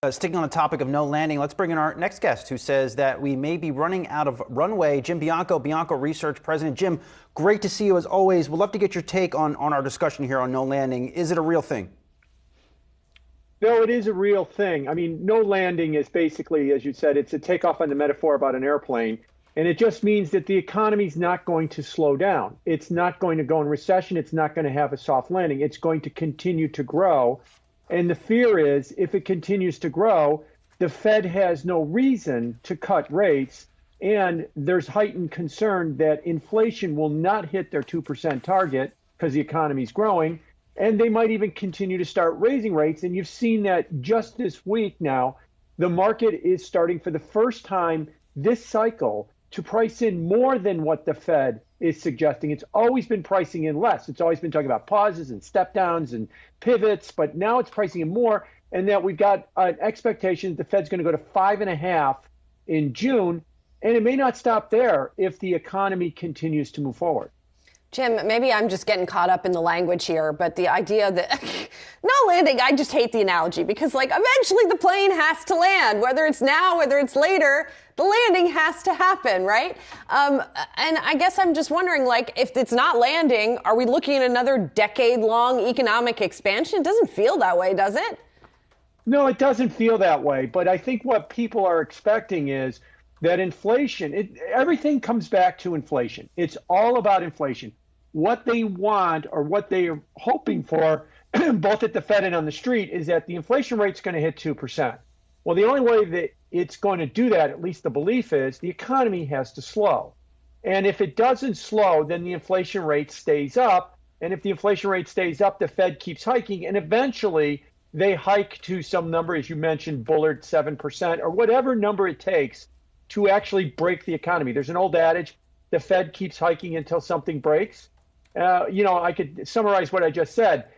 Sticking on the topic of no landing, let's bring in our next guest who says that we may be running out of runway. Jim Bianco, Bianco Research President. Jim, great to see you as always. We'd love to get your take on our discussion here on no landing. Is it a real thing? No, it is a real thing. I mean, no landing is basically, as you said, it's a takeoff on the metaphor about an airplane. And it just means that the economy's not going to slow down. It's not going to go in recession. It's not going to have a soft landing. It's going to continue to grow. And the fear is if it continues to grow, the Fed has no reason to cut rates. And there's heightened concern that inflation will not hit their 2% target because the economy's growing. And they might even continue to start raising rates. And you've seen that just this week now. The market is starting for the first time this cycle to price in more than what the Fed is suggesting. It's always been pricing in less. It's always been talking about pauses and step downs and pivots, but now it's pricing in more, and that we've got an expectation that the Fed's going to go to 5.5 in June, and it may not stop there if the economy continues to move forward. Jim, maybe I'm just getting caught up in the language here, but the idea that no landing, I just hate the analogy because eventually the plane has to land, whether it's now, whether it's later, the landing has to happen, right? And I guess I'm just wondering, if it's not landing, are we looking at another decade-long economic expansion? It doesn't feel that way, does it? No, it doesn't feel that way. But I think what people are expecting is that inflation, everything comes back to inflation. It's all about inflation. What they want or what they are hoping for, both at the Fed and on the street, is that the inflation rate's going to hit 2%. Well, the only way that it's going to do that, at least the belief is, the economy has to slow. And if it doesn't slow, then the inflation rate stays up. And if the inflation rate stays up, the Fed keeps hiking. And eventually they hike to some number, as you mentioned, Bullard, 7%, or whatever number it takes to actually break the economy. There's an old adage, the Fed keeps hiking until something breaks. I could summarize what I just said.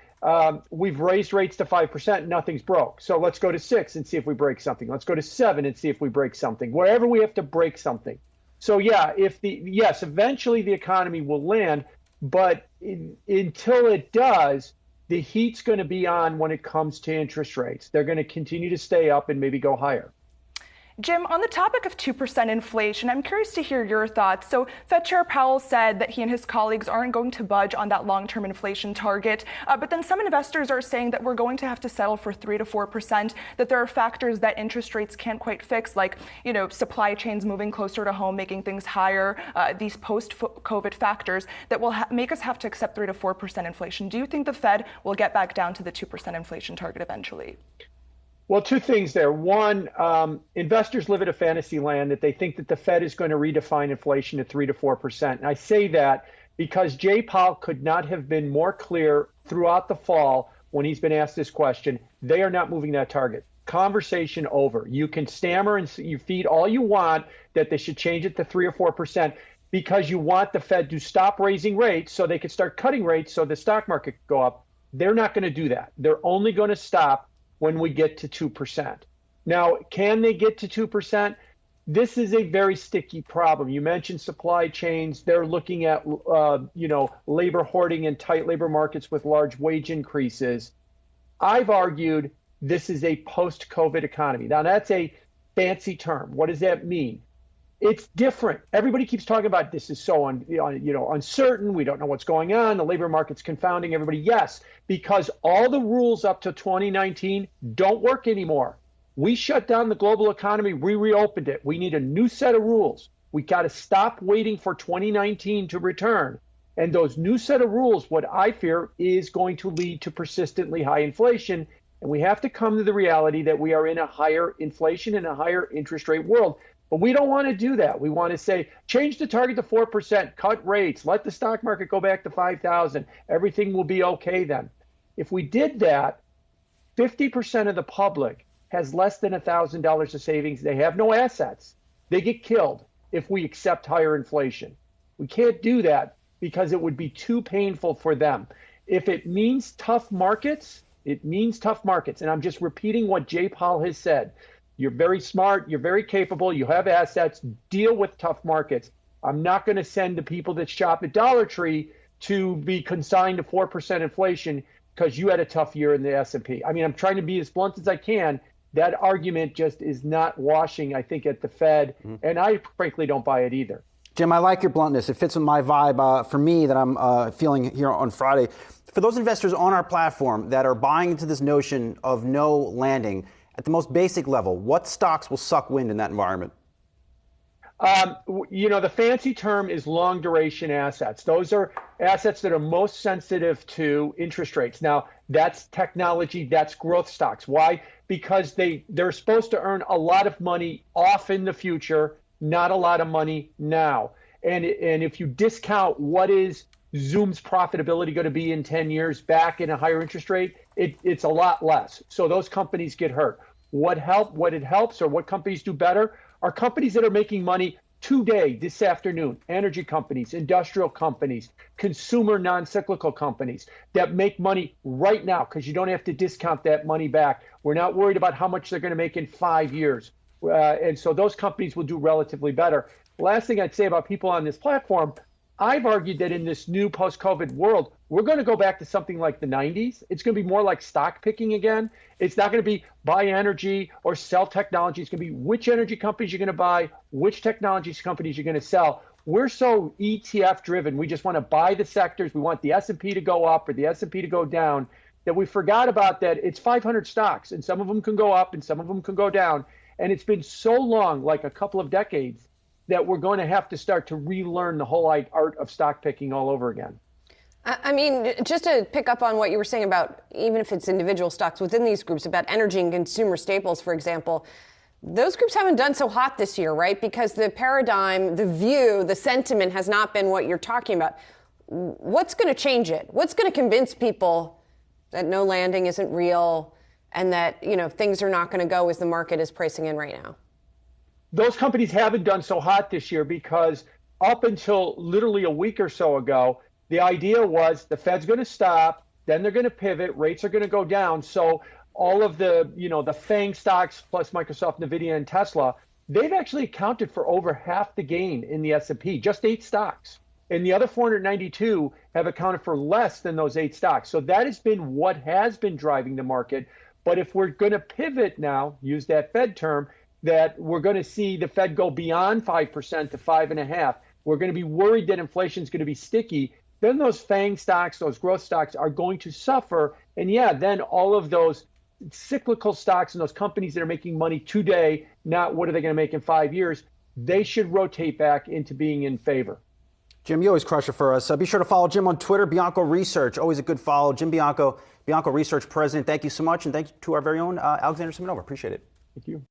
We've raised rates to 5%, nothing's broke. So let's go to 6 and see if we break something. Let's go to 7 and see if we break something. Wherever we have to break something. So yeah, eventually the economy will land, but until it does, the heat's going to be on when it comes to interest rates. They're going to continue to stay up and maybe go higher. Jim, on the topic of 2% inflation, I'm curious to hear your thoughts. So Fed Chair Powell said that he and his colleagues aren't going to budge on that long-term inflation target. But then some investors are saying that we're going to have to settle for 3 to 4%, that there are factors that interest rates can't quite fix, like, supply chains moving closer to home, making things higher, these post-COVID factors that will make us have to accept 3 to 4% inflation. Do you think the Fed will get back down to the 2% inflation target eventually? Well, two things there. One, investors live in a fantasy land that they think that the Fed is going to redefine inflation at 3 to 4%. And I say that because Jay Powell could not have been more clear throughout the fall when he's been asked this question. They are not moving that target. Conversation over. You can stammer and you feed all you want that they should change it to 3 or 4% because you want the Fed to stop raising rates so they can start cutting rates so the stock market could go up. They're not going to do that. They're only going to stop when we get to 2%. Now, can they get to 2%? This is a very sticky problem. You mentioned supply chains. They're looking at, labor hoarding and tight labor markets with large wage increases. I've argued this is a post-COVID economy. Now, that's a fancy term. What does that mean? It's different. Everybody keeps talking about this is so uncertain. We don't know what's going on. The labor market's confounding everybody. Yes, because all the rules up to 2019 don't work anymore. We shut down the global economy. We reopened it. We need a new set of rules. We got to stop waiting for 2019 to return. And those new set of rules, what I fear, is going to lead to persistently high inflation. And we have to come to the reality that we are in a higher inflation and a higher interest rate world. But we don't want to do that. We want to say, change the target to 4%, cut rates, let the stock market go back to 5,000. Everything will be okay then. If we did that, 50% of the public has less than $1,000 of savings. They have no assets. They get killed if we accept higher inflation. We can't do that because it would be too painful for them. If it means tough markets, it means tough markets. And I'm just repeating what Jay Powell has said. You're very smart. You're very capable. You have assets. Deal with tough markets. I'm not going to send the people that shop at Dollar Tree to be consigned to 4% inflation because you had a tough year in the S&P. I mean, I'm trying to be as blunt as I can. that argument just is not washing, I think, at the Fed. And I frankly don't buy it either. Jim, I like your bluntness. It fits with my vibe for me that I'm feeling here on Friday. For those investors on our platform that are buying into this notion of no landing, at the most basic level, what stocks will suck wind in that environment? The fancy term is long duration assets. Those are assets that are most sensitive to interest rates. Now, that's technology, that's growth stocks. Why? Because they're supposed to earn a lot of money off in the future, not a lot of money now. And if you discount what is Zoom's profitability going to be in 10 years back in a higher interest rate, it's a lot less. So those companies get hurt. What it helps or what companies do better are companies that are making money today, this afternoon. Energy companies, industrial companies, consumer non-cyclical companies that make money right now because you don't have to discount that money back. We're not worried about how much they're going to make in 5 years. And so those companies will do relatively better. Last thing I'd say about people on this platform, I've argued that in this new post-COVID world, we're going to go back to something like the 90s. It's going to be more like stock picking again. It's not going to be buy energy or sell technology. It's going to be which energy companies you're going to buy, which technology companies you're going to sell. We're so ETF driven. We just want to buy the sectors. We want the S&P to go up or the S&P to go down that we forgot about that it's 500 stocks and some of them can go up and some of them can go down. And it's been so long, like a couple of decades, that we're going to have to start to relearn the whole art of stock picking all over again. I mean, just to pick up on what you were saying about, even if it's individual stocks within these groups, about energy and consumer staples, for example, those groups haven't done so hot this year, right? Because the paradigm, the view, the sentiment has not been what you're talking about. What's going to change it? What's going to convince people that no landing isn't real and that, things are not going to go as the market is pricing in right now? Those companies haven't done so hot this year because up until literally a week or so ago, the idea was the Fed's going to stop, then they're going to pivot, rates are going to go down. So all of the, the FANG stocks plus Microsoft, Nvidia, and Tesla, they've actually accounted for over half the gain in the S&P, just 8 stocks. And the other 492 have accounted for less than those 8 stocks. So that has been what has been driving the market. But if we're going to pivot now, use that Fed term, that we're going to see the Fed go beyond 5% to 5.5%. We're going to be worried that inflation is going to be sticky. Then those FANG stocks, those growth stocks are going to suffer. And then all of those cyclical stocks and those companies that are making money today, not what are they going to make in 5 years, they should rotate back into being in favor. Jim, you always crush it for us. Be sure to follow Jim on Twitter, Bianco Research. Always a good follow. Jim Bianco, Bianco Research President. Thank you so much. And thank you to our very own Alexandra Semenova. Appreciate it. Thank you.